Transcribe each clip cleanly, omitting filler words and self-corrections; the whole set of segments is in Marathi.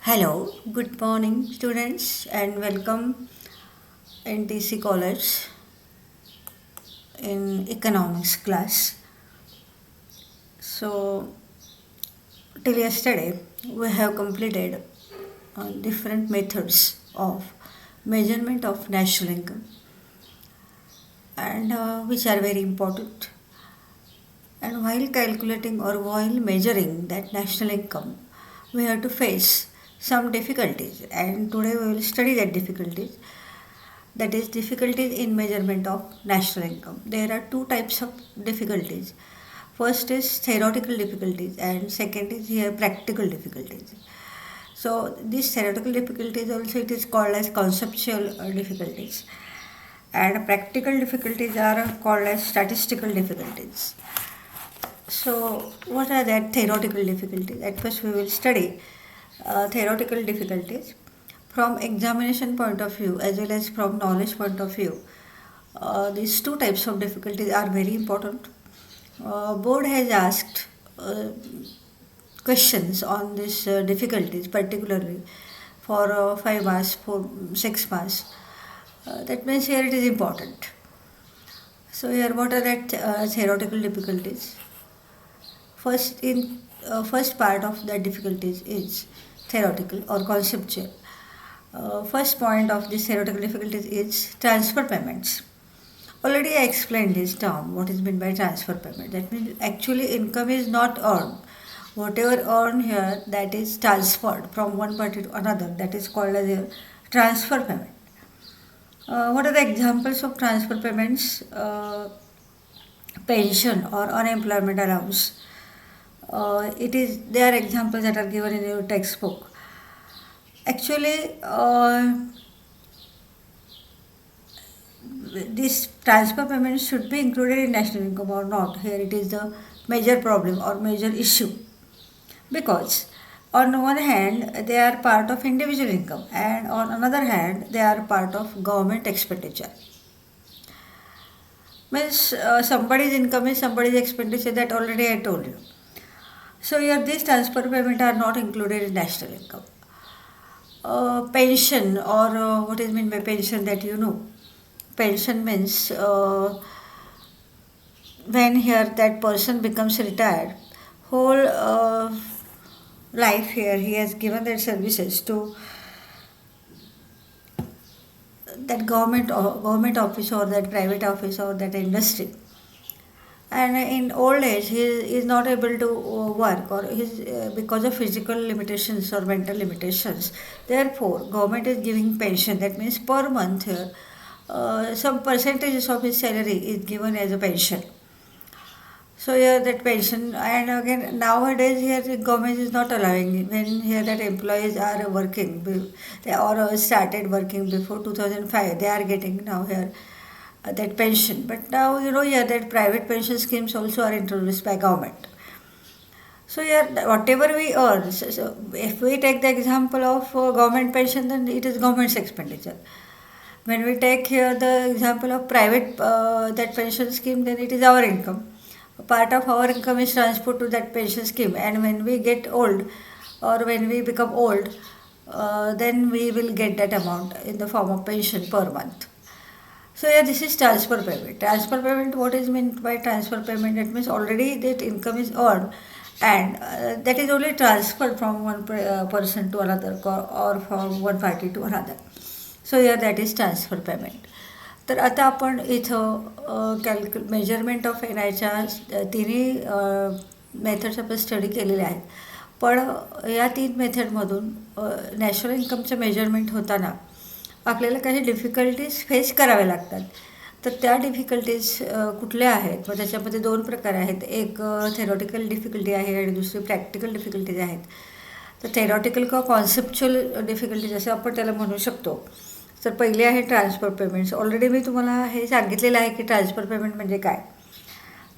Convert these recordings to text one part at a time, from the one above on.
Hello, good morning, students, and welcome in TC College in economics class. So, till yesterday, we have completed different methods of measurement of national income, and which are very important. And while calculating or while measuring that national income, we have to face some difficulties, and today we will study that difficulties. That is difficulties in measurement of national income. There are two types of difficulties. First is theoretical difficulties and second is here practical difficulties. So these theoretical difficulties also it is called as conceptual difficulties, and practical difficulties are called as statistical difficulties. So what are that theoretical difficulties? At first we will study theoretical difficulties from examination point of view as well as from knowledge point of view. These two types of difficulties are very important. Board has asked questions on these difficulties particularly for 5 marks, for 6 marks. That means here it is important. So here what are that theoretical difficulties? First part of the difficulties is theoretical or conceptual. First point of this theoretical difficulties is transfer payments. Already I explained this term, what is meant by transfer payment. That means actually income is not earned. Whatever earned here, that is transferred from one party to another. That is called as a transfer payment. What are the examples of transfer payments? Pension or unemployment allowance. There are examples that are given in your textbook. Actually, this transfer payment should be included in national income or not. Here it is the major problem or major issue, because on one hand they are part of individual income and on another hand they are part of government expenditure. Means somebody's income is somebody's expenditure, that already I told you. So here these transfer payment are not included in national income. Pension or what is meant by pension, that you know. Pension means when here that person becomes retired, whole life here he has given their services to that government office or that private office or that industry, and in old age he is not able to work or his because of physical limitations or mental limitations. Therefore government is giving pension. That means per month here some percentages of his salary is given as a pension. So here that pension, and again nowadays here the government is not allowing when here that employees are working they or started working before 2005, they are getting now here that pension. But now you know here that private pension schemes also are introduced by government. So here whatever we earn, so if we take the example of government pension, then it is government's expenditure. When we take here the example of private that pension scheme, then it is our income. A part of our income is transferred to that pension scheme, and when we get old or when we become old, then we will get that amount in the form of pension per month. So yeah, this is transfer payment. Transfer payment, what is meant by transfer payment? That means already that income is earned, and that is only transferred from one person to another or from one party to another. So here that is transfer payment. तर आता आपण इथं मेजरमेंट ऑफ एन आयच्या तिन्ही मेथड्स आपण स्टडी केलेले आहेत. पण या तीन मेथडमधून नॅशनल इन्कमचं मेजरमेंट होताना आपल्याला काही डिफिकल्टीज फेस कराव्या लागतात. तर त्या डिफिकल्टीज कुठल्या आहेत? मग त्याच्यामध्ये दोन प्रकार आहेत. एक थेरॉटिकल डिफिकल्टी आहे आणि दुसरी प्रॅक्टिकल डिफिकल्टीज आहेत. तर थेरॉटिकल किंवा कॉन्सेप्च्युअल डिफिकल्टीज असं आपण त्याला म्हणू शकतो. तर पहिले आहे ट्रान्सफर पेमेंट्स. ऑलरेडी मी तुम्हाला हे सांगितलेलं आहे की ट्रान्सफर पेमेंट म्हणजे काय.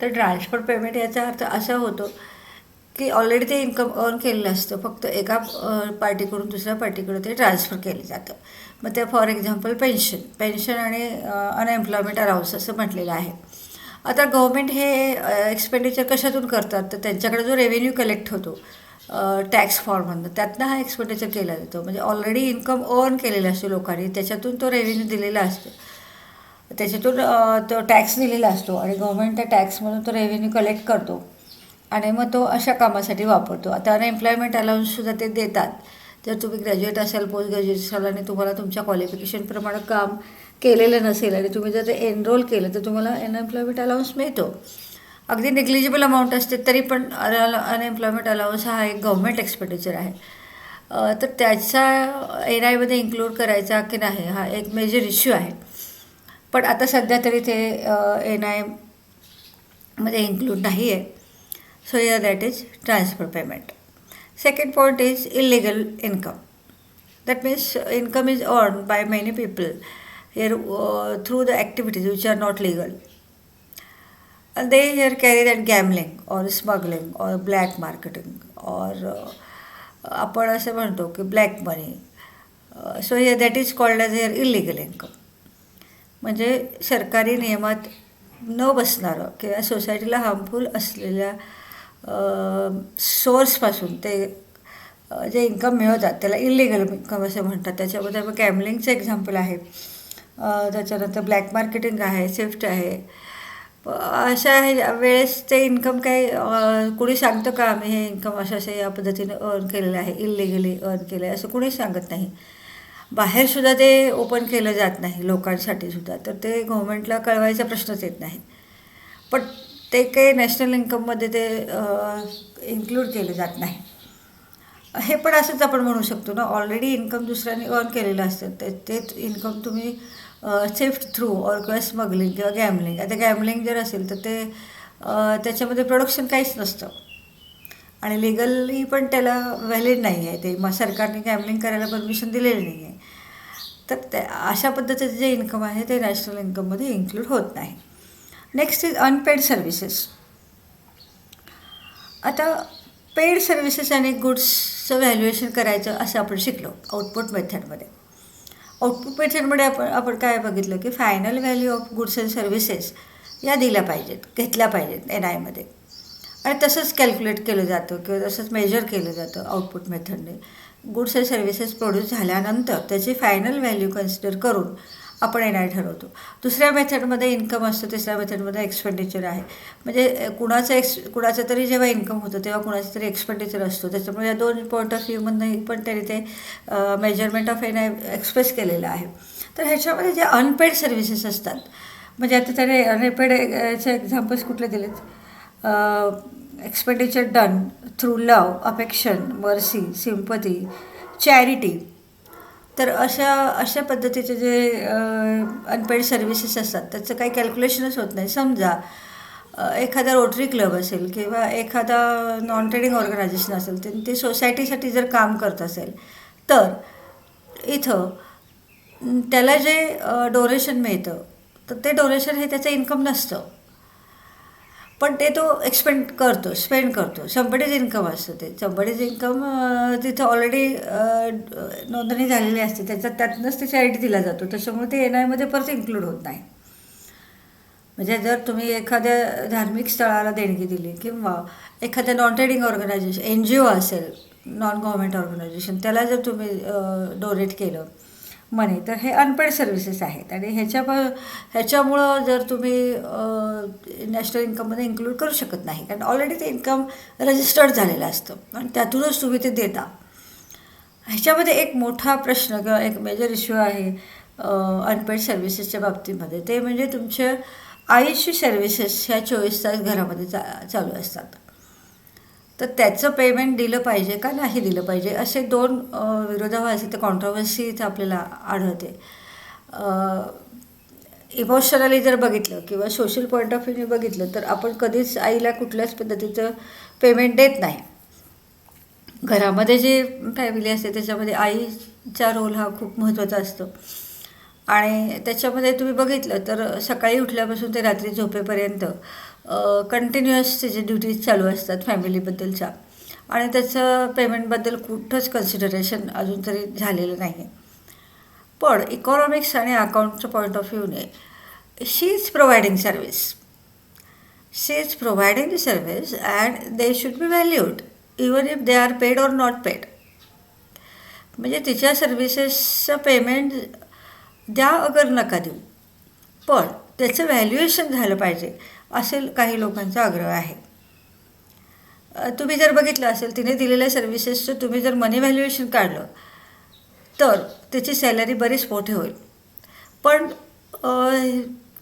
तर ट्रान्सफर पेमेंट याचा अर्थ असा होतो की ऑलरेडी ते इन्कम अर्न केलेलं असतं, फक्त एका पार्टीकडून दुसऱ्या पार्टीकडे ते ट्रान्सफर केलं जातं. मग ते फॉर एक्झाम्पल पेन्शन आणि अनएम्प्लॉयमेंट अलाउन्स असं म्हटलेलं आहे. आता गव्हर्मेंट हे एक्सपेंडिचर कशातून करतात? तर त्यांच्याकडे जो रेव्हेन्यू कलेक्ट होतो टॅक्स फॉर्ममधनं त्यातनं हा एक्सपेंडिचर केला जातो. म्हणजे ऑलरेडी इन्कम अर्न केलेला असतो लोकांनी, त्याच्यातून तो रेव्हेन्यू दिलेला असतो, त्याच्यातून तो टॅक्स दिलेला असतो आणि गव्हर्मेंट त्या टॅक्समधून तो रेव्हेन्यू कलेक्ट करतो आणि मग तो अशा कामासाठी वापरतो. आता अनएम्प्लॉयमेंट अलाउन्ससुद्धा ते देतात. जर तुम्ही ग्रॅज्युएट असाल, पोस्ट ग्रॅज्युएट असाल आणि तुम्हाला तुमच्या क्वालिफिकेशनप्रमाणे काम केलेलं नसेल आणि तुम्ही जर ते एनरोल केलं तर तुम्हाला अनएम्प्लॉयमेंट अलाउन्स मिळतो. अगदी नेग्लिजिबल अमाऊंट असते तरी पण अनएम्प्लॉयमेंट अलाउन्स हा एक गव्हर्मेंट एक्सपेंडिचर आहे. तर त्याचा एन आयमध्ये इन्क्लूड करायचा की नाही हा एक मेजर इश्यू आहे. पण आता सध्या तरी ते एन आयमध्ये इन्क्लूड नाही आहे. So here that is transfer payment. Second point is illegal income. That means income is earned by many people here through the activities which are not legal. And they here carry that gambling or smuggling or black marketing or आपण असं म्हणतो की black money. So here that is called as here illegal income. म्हणजे सरकारी नियमात न बसणारं किंवा सोसायटीला हार्मफुल असलेल्या सोर्सपासून ते जे इन्कम मिळवतात त्याला इलिगल इन्कम असं म्हणतात. त्याच्यामध्ये मग गॅमलिंगचं एक्झाम्पल आहे, त्याच्यानंतर ब्लॅक मार्केटिंग आहे, स्विफ्ट आहे. अशा वेळेस ते इन्कम काही कुणी सांगतं का आम्ही हे इन्कम असं या पद्धतीनं अर्न केलेलं आहे, इलिगली अर्न केलं आहे असं कुणीच सांगत नाही. बाहेरसुद्धा ते ओपन केलं जात नाही लोकांसाठीसुद्धा, तर ते गव्हर्मेंटला कळवायचा प्रश्नच येत नाही. पण ते काही नॅशनल इन्कममध्ये ते इन्क्लूड केलं जात नाही. हे पण असंच आपण म्हणू शकतो ना, ऑलरेडी इन्कम दुसऱ्यांनी अर्न केलेलं असतं तेच इन्कम तुम्ही सेफ्ट थ्रू और किंवा स्मगलिंग किंवा गॅमलिंग. आता गॅमलिंग जर असेल तर ते त्याच्यामध्ये प्रोडक्शन काहीच नसतं आणि लिगली पण त्याला व्हॅलिड नाही आहे. ते मग सरकारने गॅमलिंग करायला परमिशन दिलेली नाही आहे. तर त्या अशा पद्धतीचं जे इन्कम आहे ते नॅशनल इन्कममध्ये इन्क्लूड होत नाही. Next is unpaid services. आता पेड सर्व्हिसेस आणि गुड्सचं व्हॅल्युएशन करायचं असं आपण शिकलो आउटपुट मेथडमध्ये. आउटपुट मेथडमध्ये आपण काय बघितलं की final value of goods and services या दिल्या पाहिजेत, घेतल्या पाहिजेत एन आयमध्ये, आणि तसंच कॅल्क्युलेट केलं जातं किंवा तसंच मेजर केलं जातं आउटपुट मेथडने. गुड्स अँड सर्व्हिसेस प्रोड्यूस झाल्यानंतर त्याची फायनल व्हॅल्यू कन्सिडर करून आपण एन आय ठरवतो. दुसऱ्या मेथडमध्ये इन्कम असतं, तिसऱ्या मेथडमध्ये एक्सपेंडिचर आहे. म्हणजे कुणाचं तरी जेव्हा इन्कम होतं तेव्हा कुणाचं तरी एक्सपेंडिचर असतो. त्याच्यामुळे या दोन पॉईंट ऑफ व्ह्यूमधनं पण त्यांनी ते measurement of N I express केलेलं आहे. तर ह्याच्यामध्ये जे अनपेड सर्व्हिसेस असतात, म्हणजे आता त्याने अनपेड याचे एक्झाम्पल्स कुठले दिलेत, एक्सपेंडिचर डन थ्रू लव, अफेक्शन, मर्सी, सिम्पथी, चॅरिटी. तर अशा पद्धतीचे जे अनपेड सर्व्हिसेस असतात त्याचं काही कॅल्क्युलेशनच होत नाही. समजा एखादा रोटरी क्लब असेल किंवा एखादा नॉन ट्रेडिंग ऑर्गनायझेशन असेल, ते सोसायटीसाठी जर काम करत असेल तर इथं त्याला जे डोनेशन मिळतं तर ते डोनेशन हे त्याचं इन्कम नसतं, पण ते तो स्पेंड करतो. संबडीज इन्कम असतं ते. संबडीज इन्कम तिथं ऑलरेडी नोंदणी झालेली असते, त्यातनंच ते चॅरिटी दिला जातो. त्याच्यामुळे ते एन आयमध्ये परत इन्क्लूड होत नाही. म्हणजे जर तुम्ही एखाद्या धार्मिक स्थळाला देणगी दिली किंवा एखाद्या नॉन ट्रेडिंग ऑर्गनायझेशन, NGO असेल, नॉन गव्हर्मेंट ऑर्गनायझेशन, त्याला जर तुम्ही डोनेट केलं मनी, तर हे अनपेड सर्व्हिसेस आहेत. आणि ह्याच्यामुळं जर तुम्ही नॅशनल इन्कममध्ये इन्क्लूड करू शकत नाही, कारण ऑलरेडी ते इन्कम रजिस्टर्ड झालेलं असतं आणि त्यातूनच तुम्ही ते देता. ह्याच्यामध्ये एक मोठा प्रश्न किंवा एक मेजर इश्यू आहे अनपेड सर्व्हिसेसच्या बाबतीमध्ये, ते म्हणजे तुमच्या आईची सर्व्हिसेस ह्या 24 तास घरामध्ये चालू असतात. तर त्याचं पेमेंट दिलं पाहिजे का नाही दिलं पाहिजे, असे दोन विरोधाभासी ते कॉन्ट्रोवर्सी इथं आपल्याला आढळते. इमोशनली जर बघितलं किंवा सोशल पॉईंट ऑफ व्ह्यूने बघितलं तर आपण कधीच आईला कुठल्याच पद्धतीचं पेमेंट देत नाही. घरामध्ये जे फॅमिली असते त्याच्यामध्ये आईचा रोल हा खूप महत्त्वाचा असतो. आणि त्याच्यामध्ये तुम्ही बघितलं तर सकाळी उठल्यापासून ते रात्री झोपेपर्यंत कंटिन्युअस त्याचे ड्युटीज चालू असतात फॅमिलीबद्दलच्या, आणि त्याचं पेमेंटबद्दल कुठंच कन्सिडरेशन अजून तरी झालेलं नाही आहे. पण इकॉनॉमिक्स आणि अकाउंटच्या पॉईंट ऑफ व्ह्यूने she is providing service. She is providing the service and they should be valued. Even if they are paid or not paid. म्हणजे तिच्या सर्व्हिसेसचं पेमेंट द्या अगर नका देऊ, पण त्याचं व्हॅल्युएशन झालं पाहिजे असे काही लोकांचा आग्रह आहे. तुम्ही जर बघितलं असेल तिने दिलेल्या सर्व्हिसेसचं तुम्ही जर मनी व्हॅल्युएशन काढलं तर त्याची सॅलरी बरीच मोठी होईल. पण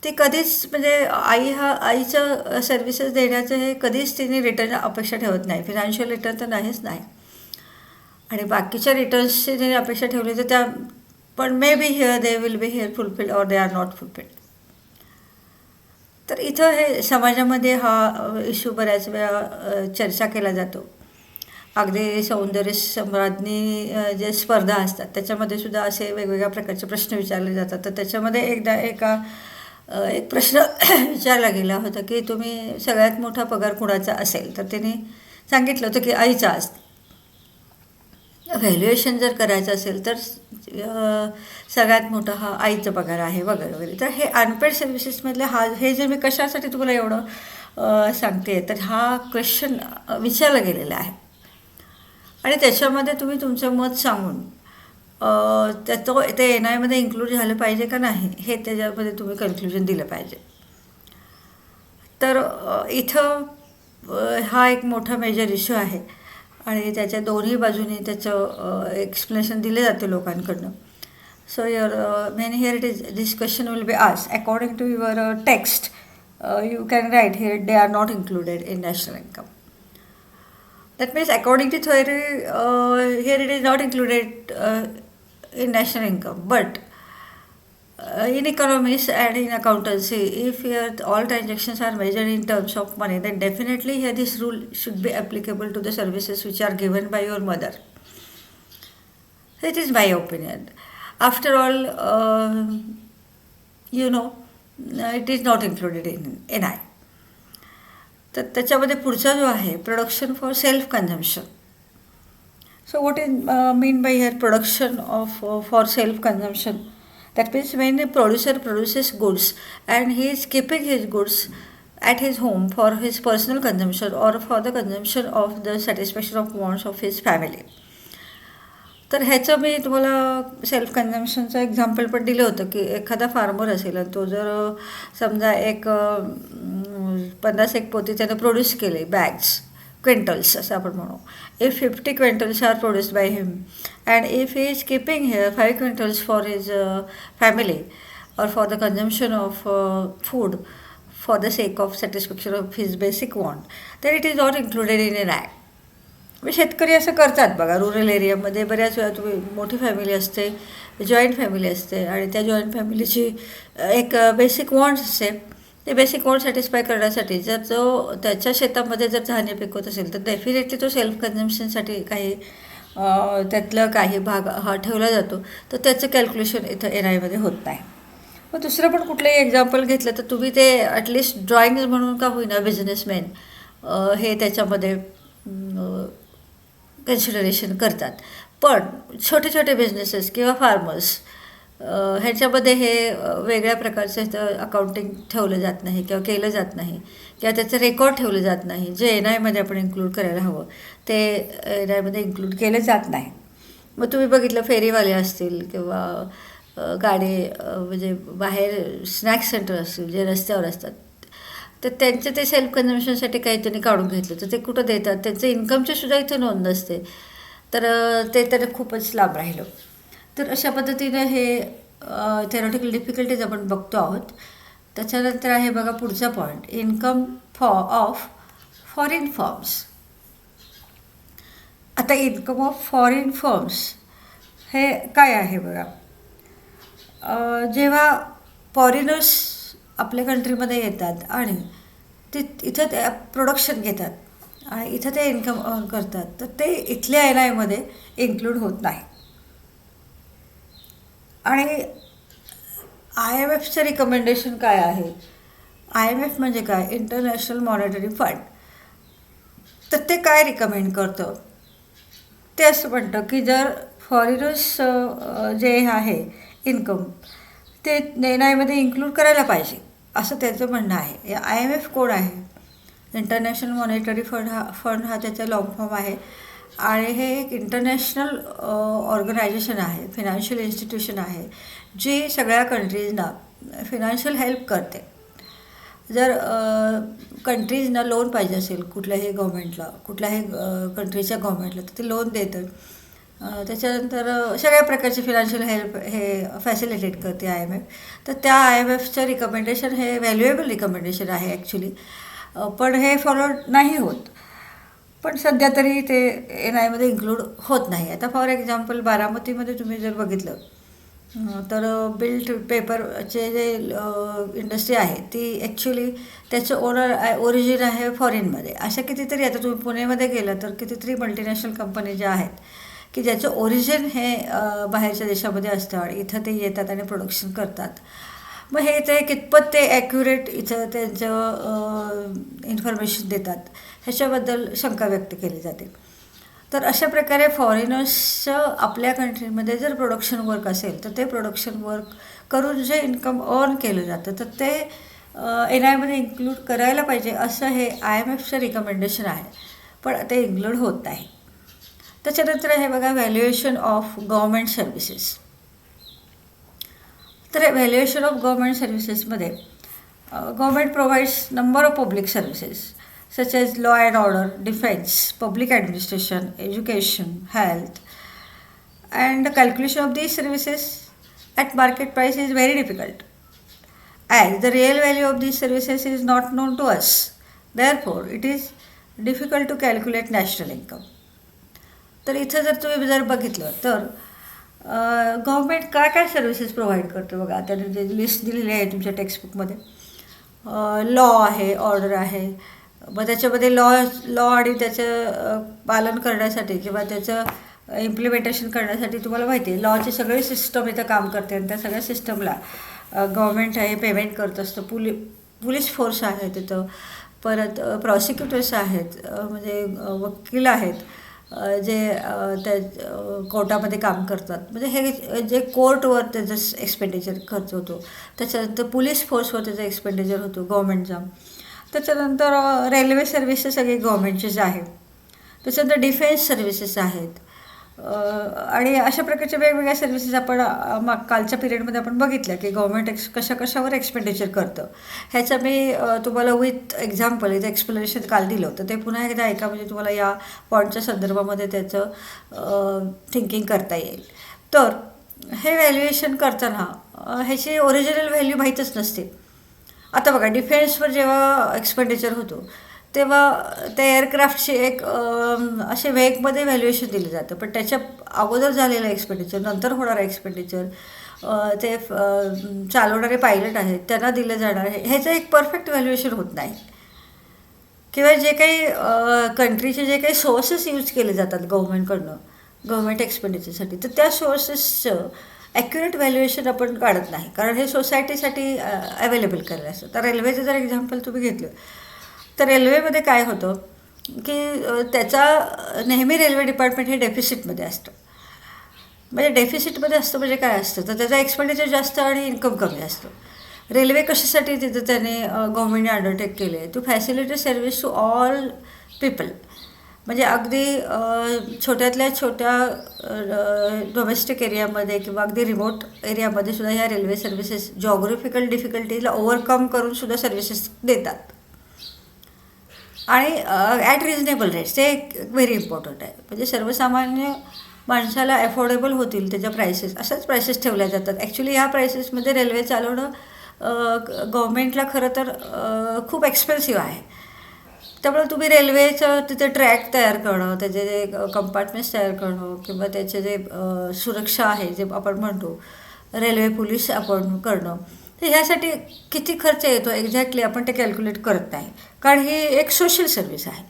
ते कधीच म्हणजे आईचं सर्व्हिसेस देण्याचं हे कधीच तिने रिटर्न अपेक्षा ठेवत नाही. फिनान्शियल रिटर्न तर नाहीच नाही. आणि बाकीच्या रिटर्न्सची जरी अपेक्षा ठेवली तर त्या पण may be here they will be here fulfilled or they are not fulfilled. तर इथं हे समाजामध्ये हा इश्यू बऱ्याच वेळा चर्चा केला जातो. अगदी सौंदर्य सम्राज्ञी जे स्पर्धा असतात त्याच्यामध्ये सुद्धा असे वेगवेगळ्या प्रकारचे प्रश्न विचारले जातात. तर त्याच्यामध्ये एकदा एक प्रश्न विचारला गेला होता की तुम्ही सगळ्यात मोठा पगार कुणाचा असेल, तर त्याने सांगितलं होतं की आईचा असते. व्हॅल्युएशन जर करायचं असेल तर सगळ्यात मोठा हा आईचा पगार आहे वगैरे वगैरे. तर हे अनपेड सर्व्हिसेसमधले हे जे मी कशासाठी तुम्हाला एवढं सांगते, तर हा क्वेश्चन विचारला गेलेला आहे आणि त्याच्यामध्ये तुम्ही तुमचं मत सांगून ते NI इन्क्लूड झालं पाहिजे का नाही हे त्याच्यामध्ये तुम्ही कन्क्लुजन दिलं पाहिजे. तर इथं हा एक मोठा मेजर इश्यू आहे आणि त्याच्या दोन्ही बाजूनी त्याचं एक्सप्लेनेशन दिले जाते लोकांकडनं. So main here it is this question will be asked according to your text. You can write here they are not included in national income. That means according to theory, here it is not included in national income. But in economics and in accountancy, if here all transactions are measured in terms of money, then definitely here this rule should be applicable to the services which are given by your mother. That is my opinion. After all, it is not included in NI. तर त्याच्यामध्ये पुढचा जो आहे production for self consumption. So what is mean by here production for self consumption? That means when a producer produces goods and he is keeping his goods at his home for his personal consumption or for the consumption of the satisfaction of wants of his family. तर ह्याचं मी तुम्हाला सेल्फ कन्झम्पशनचं एक्झाम्पल पण दिलं होतं की एखादा फार्मर असेल आणि तो जर समजा 50 पोती त्यानं प्रोड्यूस केले बॅग्स, क्विंटल्स असं आपण म्हणू. If 50 quintals are produced by him and if he is keeping here 5 quintals for his family or for the consumption of food for the sake of satisfaction of his basic want, then it is not included in an act. शेतकरी असं करतात बघा. रुरल एरियामध्ये बऱ्याच वेळा तुम्ही मोठी फॅमिली असते, जॉईंट फॅमिली असते आणि त्या जॉईंट फॅमिलीची एक बेसिक वॉन्ट्स असते. ते बेसिक वॉन्ट सॅटिस्फाय करण्यासाठी जर तो त्याच्या शेतामध्ये जर धान्य पिकवत असेल तर डेफिनेटली तो सेल्फ कन्झम्पशनसाठी काही त्यातलं काही भाग हा ठेवला जातो. तर त्याचं कॅल्क्युलेशन इथं NI होत नाही. मग दुसरं पण कुठलंही एक्झाम्पल घेतलं तर तुम्ही ते ॲटलिस्ट ड्रॉइंग्स म्हणून का होईना बिझनेसमॅन हे त्याच्यामध्ये कन्सिडरेशन करतात. पण छोटे छोटे बिझनेसेस किंवा फार्मर्स ह्याच्यामध्ये हे वेगळ्या प्रकारचं इथं अकाउंटिंग ठेवलं जात नाही किंवा केलं जात नाही किंवा त्याचं रेकॉर्ड ठेवलं जात नाही. जे NI आपण इन्क्लूड करायला हवं ते NI इन्क्लूड केलं जात नाही. मग तुम्ही बघितलं फेरीवाले असतील किंवा गाडी म्हणजे बाहेर स्नॅक्स सेंटर असतील जे रस्त्यावर असतात, तर त्यांचं ते सेल्फ कन्झम्पशनसाठी काही त्यांनी काढून घेतलं तर ते कुठं देतात, त्यांचं इन्कमची सुद्धा इथं नोंद नसते. तर ते तर खूपच लांब राहिलं. तर अशा पद्धतीनं हे थेरॉटिकल डिफिकल्टीज आपण बघतो आहोत. त्याच्यानंतर आहे बघा पुढचा point, income of foreign firms. आता इन्कम ऑफ फॉरेन फर्म्स हे काय आहे बघा. जेव्हा फॉरेनर्स आपल्या कंट्रीमध्ये येतात आणि इथं ते प्रोडक्शन घेतात आणि इथं ते इन्कम अर्न करतात, तर ते इथल्या NI इन्क्लूड होत नाही. आणि IMFचं रिकमेंडेशन काय आहे? IMF म्हणजे काय? International monetary fund. तर ते काय रिकमेंड करतं? ते असं म्हणतं की जर फॉरेनर्स जे आहे इन्कम ते NI इन्क्लूड करायला पाहिजे असं त्याचं म्हणणं आहे. IMF कोण आहे? इंटरनॅशनल मॉनिटरी फंड हा त्याचा लाँग फॉर्म आहे. आणि हे एक इंटरनॅशनल ऑर्गनायझेशन आहे, फिनान्शियल इन्स्टिट्यूशन आहे, जी सगळ्या कंट्रीजना फिनान्शियल हेल्प करते. जर कंट्रीजना लोन पाहिजे असेल कुठल्याही गव्हर्मेंटला, कुठल्याही कंट्रीच्या गव्हर्मेंटला, तर ते लोन देतं. त्याच्यानंतर सगळ्या प्रकारची फिनान्शियल हेल्प हे फॅसिलिटेट करते IMF. तर त्या IMFचं रिकमेंडेशन हे व्हॅल्युएबल रिकमेंडेशन आहे ॲक्च्युली, पण हे फॉलो नाही होत. पण सध्या तरी ते NIमध्ये इन्क्लूड होत नाही. आता फॉर एक्झाम्पल बारामतीमध्ये तुम्ही जर बघितलं तर बिल्ट पेपरचे जे इंडस्ट्री आहे ती ॲक्च्युली त्याचं ओरिजिन आहे फॉरेनमध्ये. अशा कितीतरी, आता तुम्ही पुणेमध्ये गेलं तर कितीतरी मल्टीनॅशनल कंपनी ज्या आहेत की ज्याचं ओरिजिन हे बाहेरच्या देशामध्ये असतं आणि इथं ते येतात आणि प्रोडक्शन करतात. मग हे ते कितपत ते ॲक्युरेट इथं त्यांचं इन्फॉर्मेशन देतात ह्याच्याबद्दल शंका व्यक्त केली जाते. तर अशा प्रकारे फॉरेनर्सचं आपल्या कंट्रीमध्ये जर प्रोडक्शन वर्क असेल तर ते प्रोडक्शन वर्क करून जे इन्कम अर्न केलं जातं तर ते NIमध्ये इन्क्लूड करायला पाहिजे, असं हे IMFचं रिकमेंडेशन आहे, पण ते इन्क्लूड होत नाही. त्याच्यानंतर हे बघा, व्हॅल्युएशन ऑफ गव्हर्मेंट सर्व्हिसेस. तर व्हॅल्युएशन ऑफ गव्हर्मेंट सर्व्हिसेसमध्ये government provides number of public services such as law and order, defense, public administration, education, health, and the calculation of these services at market price is very difficult, as the real value of these services is not known to us. Therefore, it is difficult to calculate national income. तर इथं जर तुम्ही बघितलं तर गव्हर्मेंट काय काय सर्व्हिसेस प्रोव्हाइड करतो बघा. आता जे लिस्ट दिलेली आहे तुमच्या टेक्स्टबुकमध्ये, लॉ आहे, ऑर्डर आहे. मग त्याच्यामध्ये लॉ आणि त्याचं पालन करण्यासाठी किंवा त्याचं इम्प्लिमेंटेशन करण्यासाठी तुम्हाला माहिती आहे लॉची सगळी सिस्टम इथं काम करते आणि त्या सगळ्या सिस्टमला गव्हर्मेंट हे पेमेंट करत असतं. पोलीस फोर्स आहे तिथं, परत प्रॉसिक्युटर्स आहेत, म्हणजे वकील आहेत जे त्या कोर्टामध्ये काम करतात. म्हणजे हे जे कोर्टवर त्याचं एक्सपेंडिचर खर्च होतो, त्याच्यानंतर पोलीस फोर्सवर त्याचा एक्सपेंडिचर होतो गव्हर्मेंटचा. त्याच्यानंतर रेल्वे सर्व्हिसेस सगळी गव्हर्मेंटचीच आहेत. त्याच्यानंतर डिफेन्स सर्व्हिसेस आहेत आणि अशा प्रकारच्या वेगवेगळ्या सर्व्हिसेस आपण कालच्या पिरियडमध्ये आपण बघितल्या की गव्हर्मेंट कशावर एक्सपेंडिचर करतं. ह्याचं मी तुम्हाला विथ एक्झाम्पल इथं एक्सप्लेनेशन काल दिलं होतं, ते पुन्हा एकदा ऐका, म्हणजे तुम्हाला या पॉईंटच्या संदर्भामध्ये त्याचं थिंकिंग करता येईल. तर हे व्हॅल्युएशन करताना ह्याची ओरिजिनल व्हॅल्यू माहीतच नसते. आता बघा, डिफेन्सवर जेव्हा एक्सपेंडिचर होतो तेव्हा त्या एअरक्राफ्टची एक असे वेगमध्ये व्हॅल्युएशन दिलं जातं, पण त्याच्या अगोदर झालेलं एक्सपेंडिचर, नंतर होणारं एक्सपेंडिचर, ते चालवणारे पायलट आहेत त्यांना दिलं जाणार आहे, ह्याचं एक परफेक्ट व्हॅल्युएशन होत नाही. किंवा जे काही कंट्रीचे जे काही सोर्सेस यूज केले जातात गव्हर्मेंटकडनं गव्हर्मेंट एक्सपेंडिचरसाठी, तर त्या सोर्सेसचं ॲक्युरेट व्हॅल्युएशन आपण काढत नाही, कारण हे सोसायटीसाठी अवेलेबल करायला असतं. तर रेल्वेचं जर एक्झाम्पल तुम्ही घेतलं तर रेल्वेमध्ये काय होतं की त्याचा नेहमी रेल्वे डिपार्टमेंट हे डेफिसिटमध्ये असतं. म्हणजे डेफिसिटमध्ये असतं म्हणजे काय असतं, तर त्याचा एक्सपेंडिचर जास्त आणि इन्कम कमी असतं. रेल्वे कशासाठी तिथं त्याने गव्हर्मेंटने अंडरटेक केले आहे, to facility service to all people. म्हणजे अगदी छोट्यातल्या छोट्या डोमेस्टिक एरियामध्ये किंवा अगदी रिमोट एरियामध्ये सुद्धा ह्या रेल्वे सर्व्हिसेस जॉग्राफिकल डिफिकल्टीला ओव्हरकम करून सुद्धा सर्व्हिसेस देतात आणि ॲट रिजनेबल रेट्स. ते एक व्हेरी इम्पॉर्टंट आहे. म्हणजे सर्वसामान्य माणसाला अफोर्डेबल होतील त्याच्या प्राइसेस, अशाच प्राइसेस ठेवल्या जातात. ॲक्च्युली ह्या प्राइसेसमध्ये रेल्वे चालवणं गव्हर्मेंटला खरं तर खूप एक्सपेन्सिव्ह आहे. त्यामुळे तुम्ही रेल्वेचं तिथे ट्रॅक तयार करणं, त्याचे जे कंपार्टमेंट्स तयार करणं किंवा त्याचे जे सुरक्षा आहे जे आपण म्हणतो रेल्वे पोलीस आपण करणं, तर ह्यासाठी किती खर्च येतो एक्झॅक्टली आपण ते कॅल्क्युलेट करत नाही, कारण ही एक सोशल सर्व्हिस आहे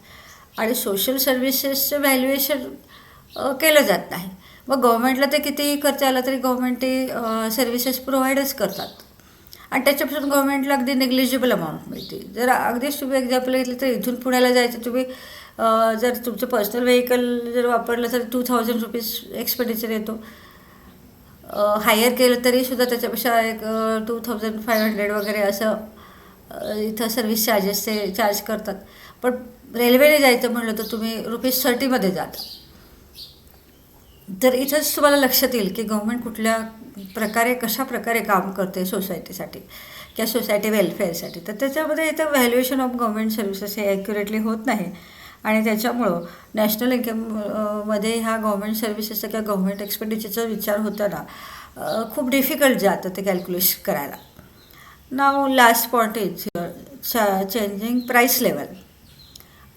आणि सोशल सर्व्हिसेसचं व्हॅल्युएशन केलं जात नाही. मग गव्हर्मेंटला ते किती खर्च आला तरी गव्हर्मेंट ते सर्व्हिसेस प्रोव्हाइडच करतात आणि त्याच्यापासून गव्हर्मेंटला अगदी नेग्लिजिबल अमाऊंट मिळते. जर अगदीच तुम्ही एक्झाम्पल घेतलं तर इथून पुण्याला जायचं, तुम्ही जर तुमचं पर्सनल व्हेकल जर वापरलं तर ₹2000 एक्सपेंडिचर येतो. हायर केलं तरीसुद्धा त्याच्यापेक्षा एक 2500 वगैरे असं इथं सर्व्हिस चार्जेस ते चार्ज करतात. पण रेल्वेने जायचं म्हणलं तर तुम्ही ₹30मध्ये जाता. तर इथंच तुम्हाला लक्षात येईल की गव्हर्मेंट कुठल्या प्रकारे कशा प्रकारे काम करते सोसायटीसाठी किंवा सोसायटी वेलफेअरसाठी. तर त्याच्यामध्ये इथं व्हॅल्युएशन ऑफ गव्हर्मेंट सर्व्हिसेस हे ॲक्युरेटली होत नाही आणि त्याच्यामुळं नॅशनल इन्कम मध्ये ह्या गव्हर्मेंट सर्व्हिसेसचा किंवा गव्हर्मेंट एक्सपेंडिचरचा विचार होताना खूप डिफिकल्ट जातं ते कॅल्क्युलेशन करायला. Now last point is changing price level.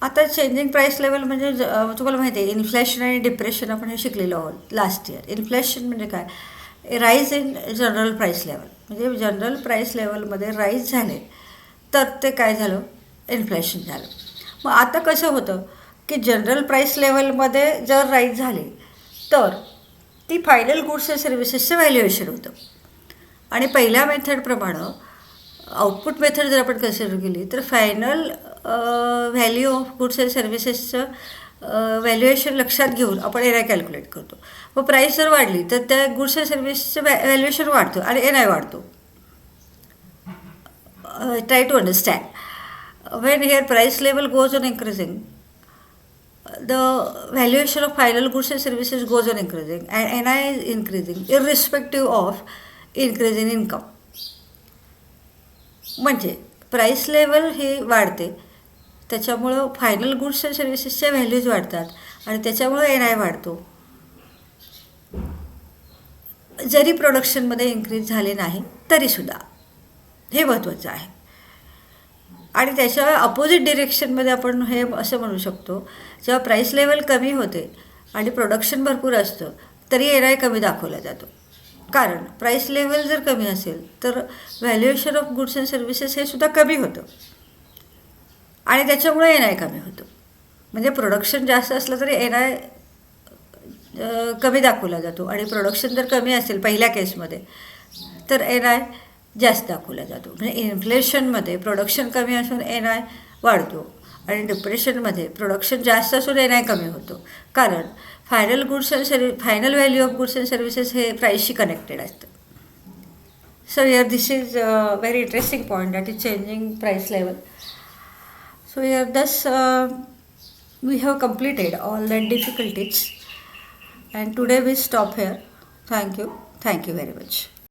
आता चेंजिंग प्राईस लेवल म्हणजे तुम्हाला माहिती आहे इन्फ्लेशन आणि डिप्रेशन आपण हे शिकलेलो आहोत लास्ट इयर. इन्फ्लेशन म्हणजे काय, rise in general price level, म्हणजे जनरल प्राईस लेवलमध्ये राईज झाले तर ते काय झालं, इन्फ्लेशन झालं. मग आता कसं होतं की जनरल प्राईस लेवलमध्ये जर राईज झाली तर ती फायनल गुड्स अँड सर्व्हिसेसचं व्हॅल्युएशन होतं आणि पहिल्या मेथडप्रमाणे आउटपुट मेथड जर आपण कन्सिडर केली तर final value of goods and सर्व्हिसेसचं व्हॅल्युएशन लक्षात घेऊन आपण एन आय कॅल्क्युलेट करतो. मग प्राईस जर वाढली तर त्या गुड्स अँड सर्व्हिसेसचं व्हॅल्युएशन वाढतं आणि एन आय वाढतो. Try to understand. When here price level goes on increasing, the valuation of final goods and services goes on increasing and NI is increasing irrespective of increase in income. म्हणजे प्राईस लेवल हे वाढते त्याच्यामुळं फायनल गुड्स अँड सर्व्हिसेसच्या व्हॅल्यूज वाढतात आणि त्याच्यामुळं एन आय वाढतो जरी प्रोडक्शनमध्ये इन्क्रीज झाले नाही तरीसुद्धा. हे महत्त्वाचं आहे. आणि त्याच्या अपोजिट डिरेक्शनमध्ये आपण हे असं म्हणू शकतो, जेव्हा प्राईस लेवल कमी होते आणि प्रोडक्शन भरपूर असतं तरी एन आय कमी दाखवला जातो. कारण प्राईस लेवल जर कमी असेल तर valuation of goods and services हे सुद्धा कमी होतं आणि त्याच्यामुळे एन आय कमी होतं. म्हणजे प्रोडक्शन जास्त असलं तरी एन आय कमी दाखवला जातो आणि प्रोडक्शन जर कमी असेल पहिल्या केसमध्ये तर एन आय जास्त दाखवला जातो. म्हणजे इन्फ्लेशनमध्ये प्रोडक्शन कमी असून एन आय वाढतो आणि डिप्रेशनमध्ये प्रोडक्शन जास्त असून एन आय कमी होतो. कारण final goods and final value of goods and services हे प्राईसशी कनेक्टेड असतं. So here this is very interesting point that is changing price level. So here दस we have completed all the difficulties and today we stop here. Thank you very much.